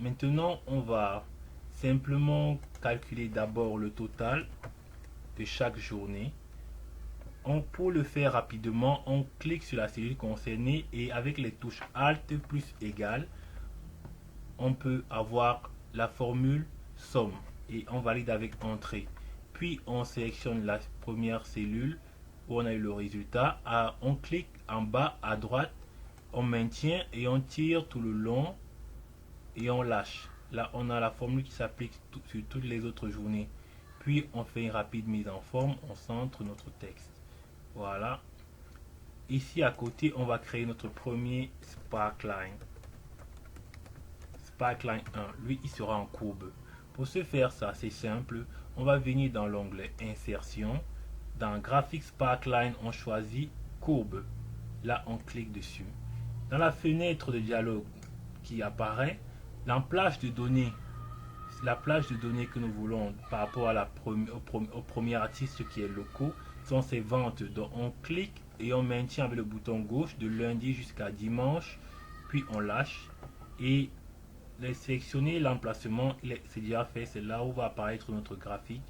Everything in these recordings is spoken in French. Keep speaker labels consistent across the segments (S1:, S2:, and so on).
S1: maintenant on va simplement calculer d'abord le total de chaque journée. Pour le faire rapidement, on clique sur la cellule concernée et avec les touches Alt plus égal, on peut avoir la formule somme et on valide avec entrée. Puis on sélectionne la première cellule où on a eu le résultat. On clique en bas à droite, on maintient et on tire tout le long et on lâche. Là, on a la formule qui s'applique sur toutes les autres journées. Puis on fait une rapide mise en forme, on centre notre texte. Voilà. Ici à côté, on va créer notre premier Sparkline. Sparkline 1, lui, il sera en courbe. Pour ce faire, ça, c'est simple. On va venir dans l'onglet Insertion. Dans Graphique Sparkline, on choisit Courbe. Là, on clique dessus. Dans la fenêtre de dialogue qui apparaît, la plage de données que nous voulons par rapport à au premier artiste qui est Loco sont ces ventes. Donc on clique et on maintient avec le bouton gauche de lundi jusqu'à dimanche, puis on lâche et sélectionner l'emplacement, c'est déjà fait, c'est là où va apparaître notre graphique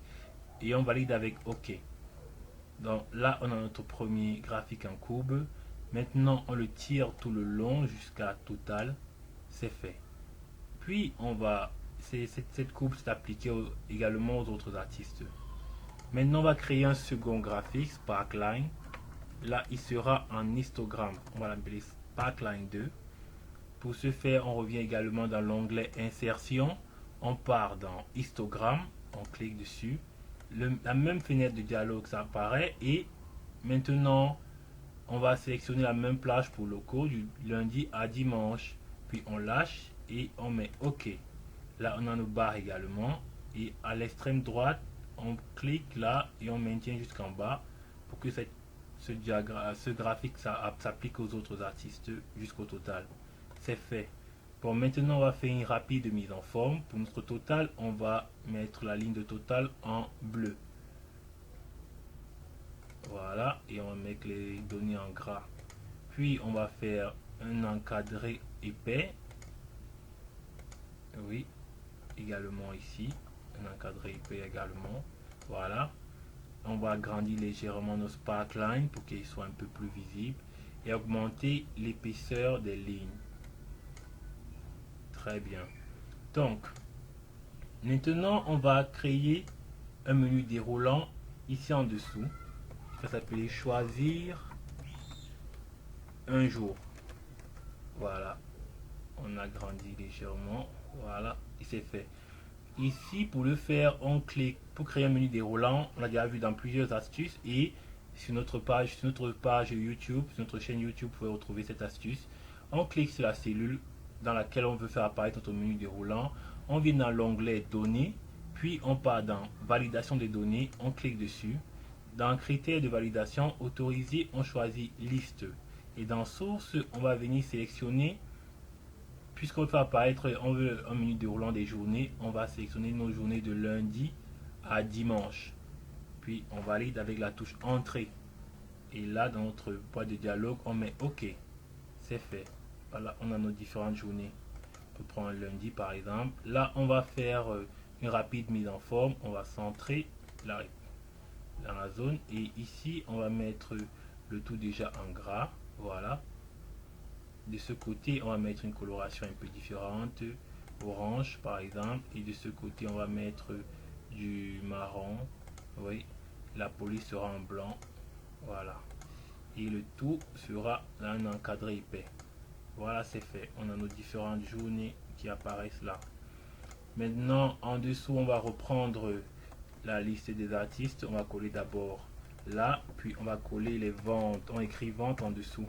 S1: et on valide avec OK. Donc là on a notre premier graphique en courbe. Maintenant on le tire tout le long jusqu'à total, c'est fait. Puis on va, cette courbe s'est appliquée également aux autres artistes. Maintenant on va créer un second graphique, Sparkline. Là il sera en histogramme, on va l'appeler Sparkline 2. Pour ce faire, on revient également dans l'onglet Insertion. On part dans Histogramme, on clique dessus. La même fenêtre de dialogue s'apparaît et maintenant, on va sélectionner la même plage pour locaux du lundi à dimanche. Puis on lâche et on met OK. Là, on a nos barres également. Et à l'extrême droite, on clique là et on maintient jusqu'en bas pour que ce graphique s'applique aux autres artistes jusqu'au total. C'est fait. Bon, maintenant on va faire une rapide mise en forme. Pour notre total, on va mettre la ligne de total en bleu. Voilà, et on va mettre les données en gras. Puis on va faire un encadré épais. Oui, également ici, un encadré épais également. Voilà. On va agrandir légèrement nos sparklines pour qu'ils soient un peu plus visibles et augmenter l'épaisseur des lignes. Très bien. Donc, maintenant, on va créer un menu déroulant ici en dessous. Ça s'appelle choisir un jour. Voilà. On agrandit légèrement. Voilà. Et c'est fait. Ici, pour le faire, on clique pour créer un menu déroulant. On l'a déjà vu dans plusieurs astuces. Et sur notre page YouTube, sur notre chaîne YouTube, vous pouvez retrouver cette astuce. On clique sur la cellule dans laquelle on veut faire apparaître notre menu déroulant. On vient dans l'onglet données, puis on part dans validation des données, on clique dessus. Dans critères de validation autorisés, on choisit liste. Et dans source, on va venir sélectionner, puisqu'on veut faire apparaître, on veut un menu déroulant des journées, on va sélectionner nos journées de lundi à dimanche. Puis on valide avec la touche entrée. Et là, dans notre boîte de dialogue, on met OK. C'est fait. Voilà, on a nos différentes journées. On peut prendre un lundi par exemple. Là, on va faire une rapide mise en forme. On va centrer dans la zone. Et ici, on va mettre le tout déjà en gras. Voilà. De ce côté, on va mettre une coloration un peu différente. Orange par exemple. Et de ce côté, on va mettre du marron. Oui. La police sera en blanc. Voilà. Et le tout sera un encadré épais. Voilà, c'est fait. On a nos différentes journées qui apparaissent là. Maintenant, en dessous, on va reprendre la liste des artistes. On va coller d'abord là, puis on va coller les ventes. On écrit vente en dessous,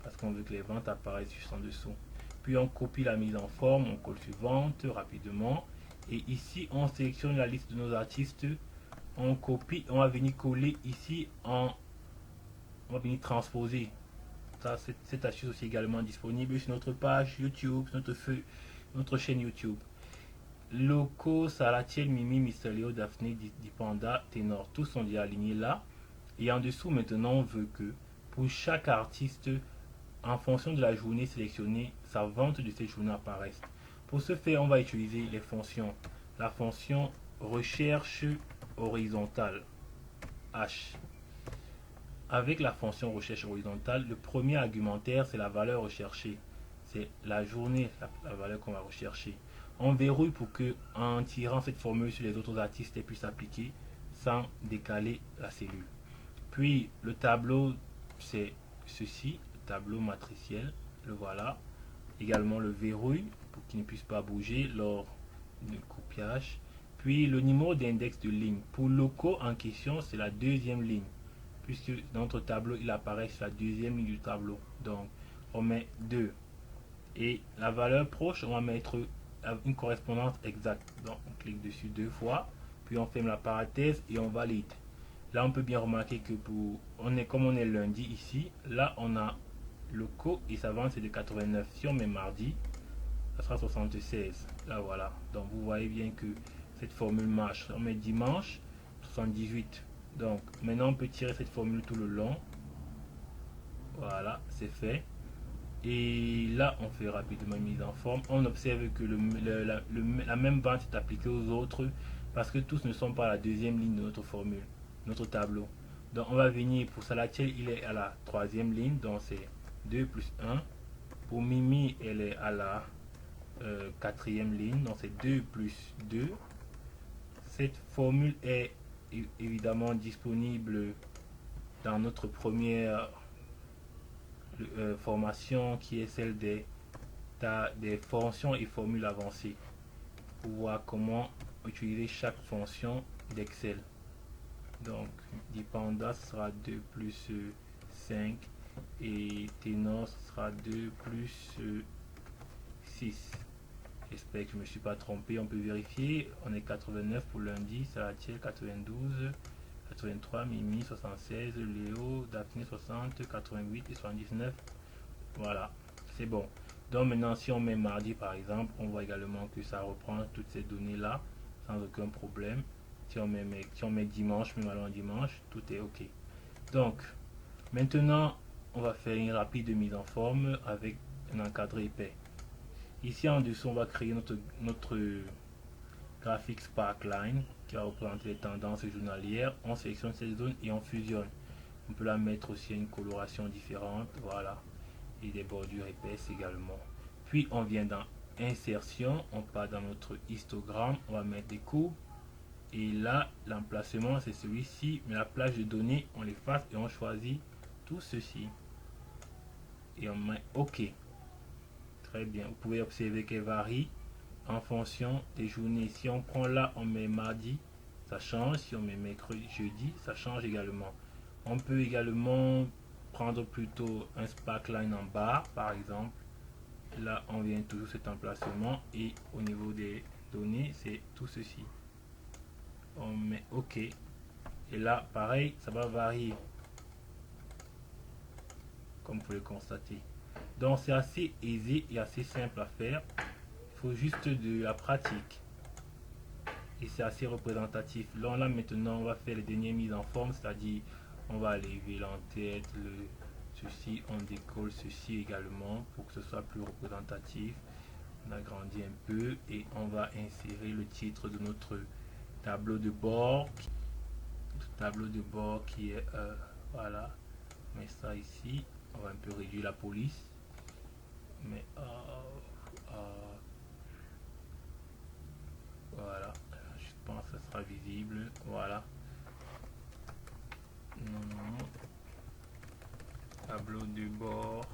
S1: parce qu'on veut que les ventes apparaissent juste en dessous. Puis on copie la mise en forme, on colle sur vente rapidement. Et ici, on sélectionne la liste de nos artistes. On copie, on va venir coller ici on va venir transposer. Ça, cette astuce aussi également disponible sur notre page YouTube, sur notre chaîne YouTube. Loco, Salatiel, Mimi, Mister Léo, Daphné, Dipanda, Ténor, tous sont déjà alignés là. Et en dessous, maintenant, on veut que pour chaque artiste, en fonction de la journée sélectionnée, sa vente de cette journée apparaisse. Pour ce faire, on va utiliser les fonctions. La fonction recherche horizontale, H. Avec la fonction recherche horizontale, le premier argumentaire, c'est la valeur recherchée. C'est la journée, la valeur qu'on va rechercher. On verrouille pour que, en tirant cette formule sur les autres artistes, elle puisse s'appliquer sans décaler la cellule. Puis, le tableau, c'est ceci, le tableau matriciel, le voilà. Également le verrouille pour qu'il ne puisse pas bouger lors du copiage. Puis, le numéro d'index de ligne. Pour locaux en question, c'est la deuxième ligne, puisque dans notre tableau, il apparaît sur la deuxième ligne du tableau. Donc, on met 2. Et la valeur proche, on va mettre une correspondance exacte. Donc, on clique dessus 2 fois, puis on ferme la parenthèse et on valide. Là, on peut bien remarquer que comme on est lundi ici, là, on a le co et sa vente c'est de 89. Si on met mardi, ça sera 76. Là, voilà. Donc, vous voyez bien que cette formule marche. On met dimanche, 78. Donc, maintenant, on peut tirer cette formule tout le long. Voilà, c'est fait. Et là, on fait rapidement une mise en forme. On observe que la même vente est appliquée aux autres parce que tous ne sont pas à la deuxième ligne de notre formule, notre tableau. Donc, on va venir pour Salatiel, il est à la troisième ligne, donc c'est 2 plus 1. Pour Mimi, elle est à la quatrième ligne, donc c'est 2 plus 2. Cette formule est évidemment disponible dans notre première formation qui est celle des fonctions et formules avancées pour voir comment utiliser chaque fonction d'Excel. Donc, dépendant sera 2 plus 5 et ténor sera 2 plus 6. J'espère que je ne me suis pas trompé. On peut vérifier. On est 89 pour lundi, Salatiel 92, 83, Mimi 76, Léo, Daphné 60, 88 et 79. Voilà, c'est bon. Donc maintenant, si on met mardi par exemple, on voit également que ça reprend toutes ces données là sans aucun problème. Si on met dimanche, même alors dimanche, tout est ok. Donc, maintenant, on va faire une rapide mise en forme avec un encadré épais. Ici en dessous, on va créer notre graphique Sparkline qui va représenter les tendances journalières. On sélectionne cette zone et on fusionne. On peut la mettre aussi à une coloration différente, voilà, et des bordures épaisses également. Puis on vient dans insertion, on part dans notre histogramme, on va mettre des courbes. Et là, l'emplacement c'est celui-ci, mais la plage de données, on l'efface et on choisit tout ceci. Et on met OK. Très bien, vous pouvez observer qu'elle varie en fonction des journées. Si on prend là, on met mardi, ça change. Si on met mercredi, jeudi, ça change également. On peut également prendre plutôt un sparkline en bas, par exemple. Là, on vient toujours cet emplacement et au niveau des données, c'est tout ceci. On met OK. Et là, pareil, ça va varier, comme vous pouvez le constater. Donc, c'est assez aisé et assez simple à faire. Il faut juste de la pratique. Et c'est assez représentatif. Là, maintenant, on va faire les dernières mises en forme, c'est-à-dire, on va lever l'entête, ceci, on décolle ceci également pour que ce soit plus représentatif. On agrandit un peu et on va insérer le titre de notre tableau de bord. Le tableau de bord qui est, voilà, on met ça ici. On va un peu réduire la police. Mais voilà, je pense que ça sera visible. Voilà. Non. Tableau de bord.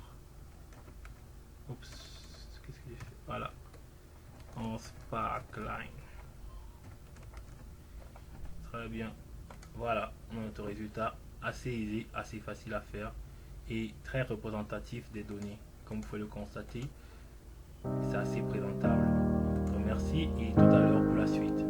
S1: Oups, qu'est-ce que j'ai fait? Voilà. En sparkline. Très bien. Voilà notre résultat. Assez aisé, assez facile à faire et très représentatif des données. Comme vous pouvez le constater, c'est assez présentable. Donc, merci et tout à l'heure pour la suite.